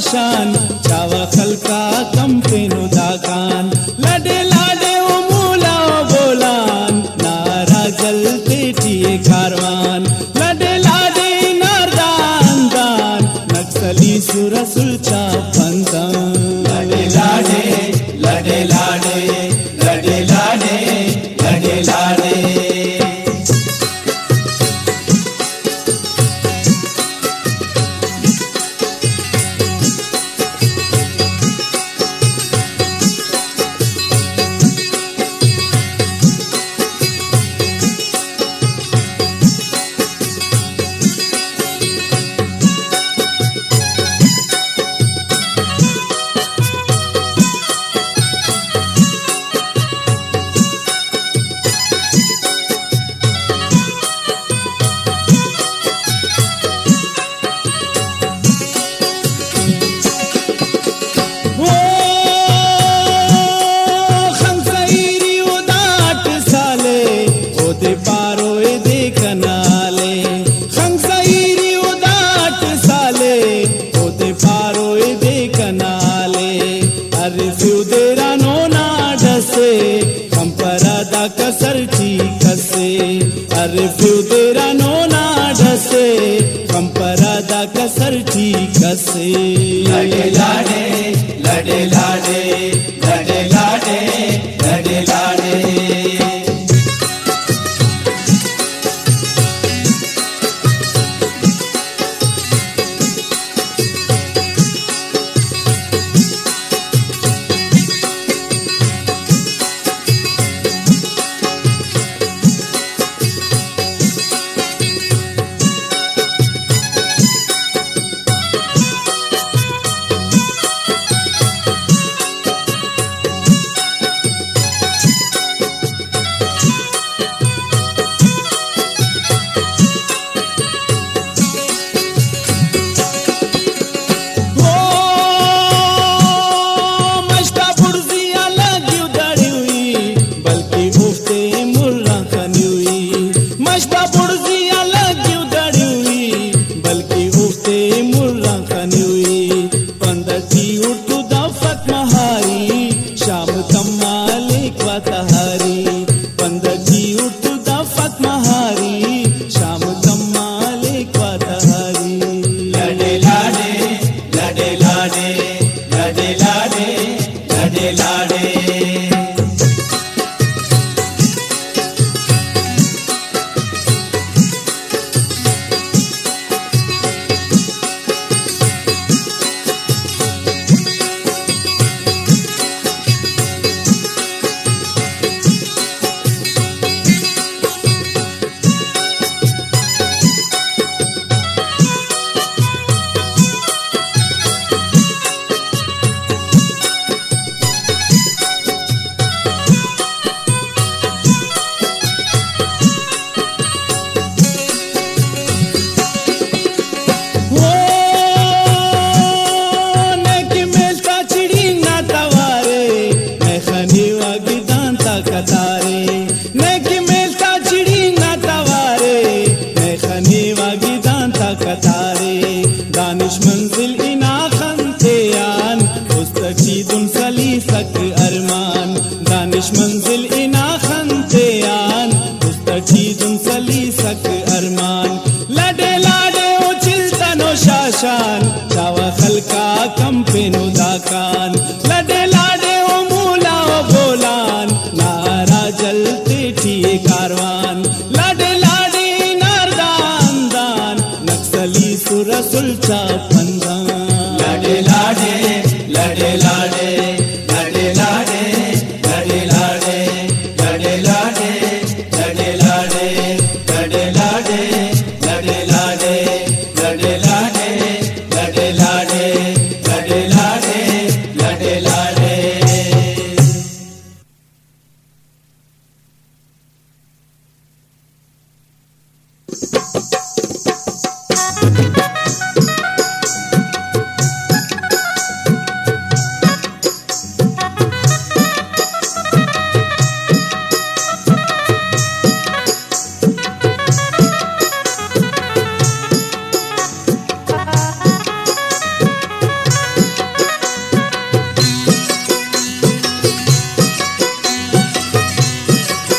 शाशान चावा खलका कंपेनु दाकान लडे लाडे ओ मूला ओ बोलान नारा जलते टिए कारवान लडे लाडे नारदान दान नक्सली सुरसुल चा पंदान लडे लाडे लडे लाडे लडे लाडे लडे लाडे कसरची कसे अरे फ्युदेरा नो ना ढसे कंपरादा कसरची कसे लडे लाडे लडे लाडे लडे लाडे लडे लाडे मंजिल इना खंतेयान मुस्तकीदुन सली सक अरमान लडे लाडे ओ चिल्तनो शाशान चावा खलका कंपेनु दाकान लडे लाडे ओ मूला ओ बोलान नारा जलते ठिए कारवान लडे लाडे नारदान दान नक्सली सुरसुल चा पंदान लडे लाडे लडे लाडे You